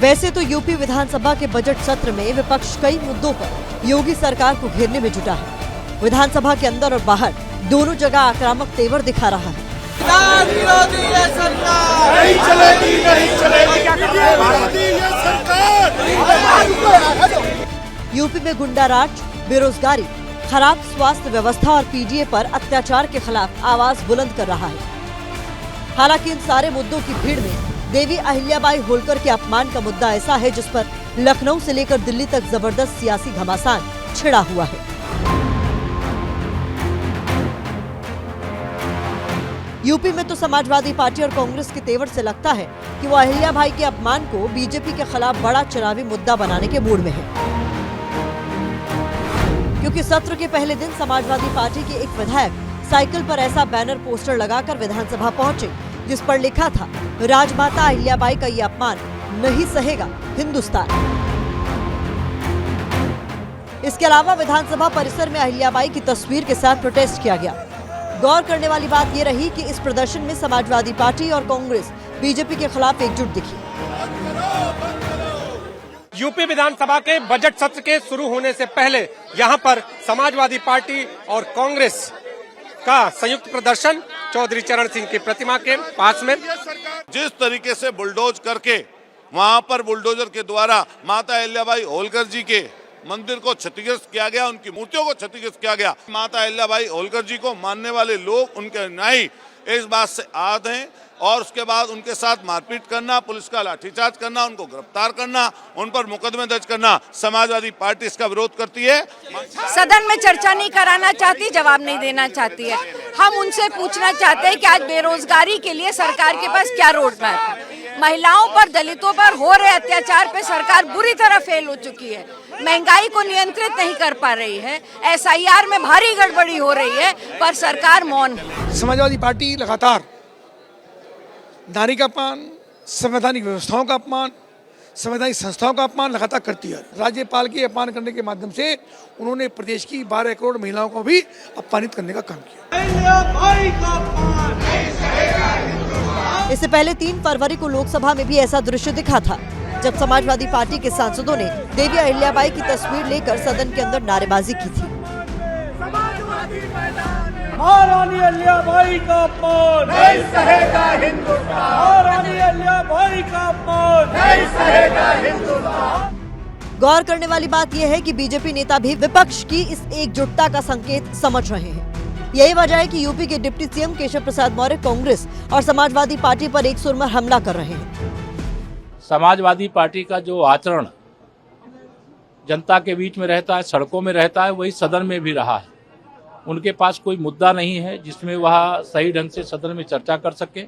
वैसे तो यूपी विधानसभा के बजट सत्र में विपक्ष कई मुद्दों पर योगी सरकार को घेरने में जुटा है। विधानसभा के अंदर और बाहर दोनों जगह आक्रामक तेवर दिखा रहा है। नहीं चलेगी, नहीं चलेगी ये सरकार। यूपी में गुंडाराज, बेरोजगारी, खराब स्वास्थ्य व्यवस्था और पीडीए पर अत्याचार के खिलाफ आवाज बुलंद कर रहा है। हालांकि इन सारे मुद्दों की भीड़ में देवी अहिल्याबाई होलकर के अपमान का मुद्दा ऐसा है जिस पर लखनऊ से लेकर दिल्ली तक जबरदस्त सियासी घमासान छिड़ा हुआ है। यूपी में तो समाजवादी पार्टी और कांग्रेस के तेवर से लगता है कि वो अहिल्याबाई के अपमान को बीजेपी के खिलाफ बड़ा चुनावी मुद्दा बनाने के मूड में है, क्योंकि सत्र के पहले दिन समाजवादी पार्टी के एक विधायक साइकिल पर ऐसा बैनर पोस्टर लगाकर विधानसभा पहुंचे जिस पर लिखा था, राजमाता अहिल्याबाई का ये अपमान नहीं सहेगा हिंदुस्तान। इसके अलावा विधानसभा परिसर में अहिल्याबाई की तस्वीर के साथ प्रोटेस्ट किया गया। गौर करने वाली बात ये रही कि इस प्रदर्शन में समाजवादी पार्टी और कांग्रेस बीजेपी के खिलाफ एकजुट दिखी। यूपी विधानसभा के बजट सत्र के शुरू होने से पहले यहां पर समाजवादी पार्टी और कांग्रेस का संयुक्त प्रदर्शन चौधरी चरण सिंह की प्रतिमा के पास में। जिस तरीके से बुलडोज करके वहां पर बुलडोजर के द्वारा माता अहिल्याबाई होलकर जी के मंदिर को क्षतिग्रस्त किया गया, उनकी मूर्तियों को क्षतिग्रस्त किया गया। माता अहिल्याबाई होलकर जी को मानने वाले लोग, उनके अनुयायी इस बात से आहत हैं और उसके बाद उनके साथ मारपीट करना, पुलिस का लाठीचार्ज करना, उनको गिरफ्तार करना, उन पर मुकदमे दर्ज करना, समाजवादी पार्टी इसका विरोध करती है। सदन में चर्चा नहीं कराना चाहती, जवाब नहीं देना चाहती है। हम उनसे पूछना चाहते हैं कि आज बेरोजगारी के लिए सरकार के पास क्या रोड मैप है। महिलाओं पर, दलितों पर हो रहे अत्याचार पे सरकार बुरी तरह फेल हो चुकी है। महंगाई को नियंत्रित नहीं कर पा रही है। SIR में भारी गड़बड़ी हो रही है, पर सरकार मौन है। समाजवादी पार्टी लगातार नारी का अपमान, संवैधानिक व्यवस्थाओं का अपमान, संवैधानिक संस्थाओं का अपमान लगातार करती है। राज्यपाल के अपमान करने के माध्यम से उन्होंने प्रदेश की 12 करोड़ महिलाओं को भी अपमानित करने का काम किया। इससे पहले 3 फरवरी को लोकसभा में भी ऐसा दृश्य दिखा था, जब समाजवादी पार्टी के सांसदों ने देवी अहिल्याबाई की तस्वीर लेकर सदन के अंदर नारेबाजी की थी। महारानी अहिल्याबाई का अपमान नहीं सहेगा हिंदुस्तान, महारानी अहिल्याबाई का अपमान नहीं सहेगा हिंदुस्तान। गौर करने वाली बात यह है कि बीजेपी नेता भी विपक्ष की इस एकजुटता का संकेत समझ रहे हैं। यही वजह है कि यूपी के डिप्टी सीएम केशव प्रसाद मौर्य कांग्रेस और समाजवादी पार्टी पर एक सुर में हमला कर रहे हैं। समाजवादी पार्टी का जो आचरण जनता के बीच में रहता है, सड़कों में रहता है, वही सदन में भी रहा है। उनके पास कोई मुद्दा नहीं है जिसमें वह सही ढंग से सदन में चर्चा कर सके।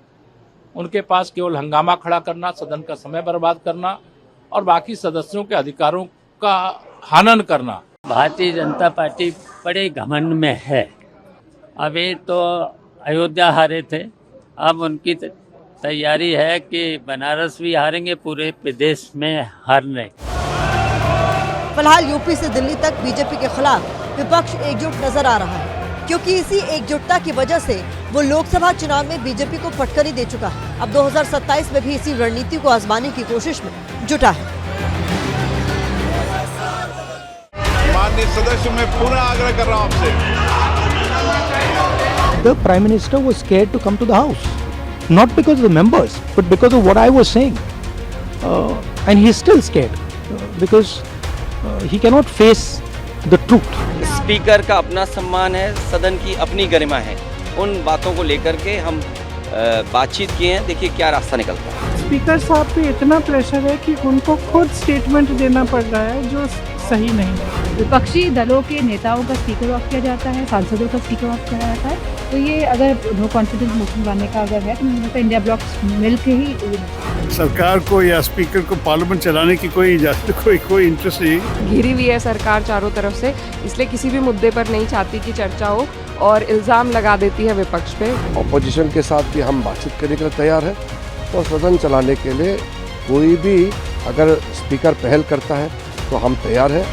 उनके पास केवल हंगामा खड़ा करना, सदन का समय बर्बाद करना और बाकी सदस्यों के अधिकारों का हनन करना। भारतीय जनता पार्टी बड़े घमंड में है। अभी तो अयोध्या हारे थे, अब उनकी तैयारी है कि बनारस भी हारेंगे, पूरे प्रदेश में हारने। फिलहाल यूपी से दिल्ली तक बीजेपी के खिलाफ विपक्ष एकजुट नजर आ रहा है, क्योंकि इसी एकजुटता की वजह से वो लोकसभा चुनाव में बीजेपी को फटकरी दे चुका है। अब 2027 में भी इसी रणनीति को आजमाने की कोशिश में जुटा है। माननीय सदस्य, मैं पुनः आग्रह कर रहा हूं आपसे। The Prime Minister was scared to come to the House, not because of the members, but because of what I was saying, and he is still scared because he cannot face the truth. Speaker का अपना सम्मान है, सदन की अपनी गरिमा है। उन बातों को लेकर के हम बातचीत किए हैं, देखिए क्या रास्ता निकलता है। स्पीकर साहब पे इतना प्रेशर है कि उनको खुद स्टेटमेंट देना पड़ रहा है जो सही नहीं है। विपक्षी दलों के नेताओं का स्पीकर ऑफ किया जाता है, सांसदों का स्पीकर ऑफ किया जाता है। तो ये अगर नो कॉन्फिडेंस मोशन लाने का अगर है तो इंडिया ब्लॉक मिल के ही सरकार को या स्पीकर को पार्लियामेंट चलाने की कोई इंटरेस्ट नहीं। घिरी हुई है सरकार चारों तरफ से, इसलिए किसी भी मुद्दे पर नहीं चाहती कि चर्चा हो और इल्जाम लगा देती है विपक्ष पे। ऑपोजिशन के साथ भी हम बातचीत करने के लिए तैयार है और सदन चलाने के लिए कोई भी अगर स्पीकर पहल करता है तो हम तैयार हैं।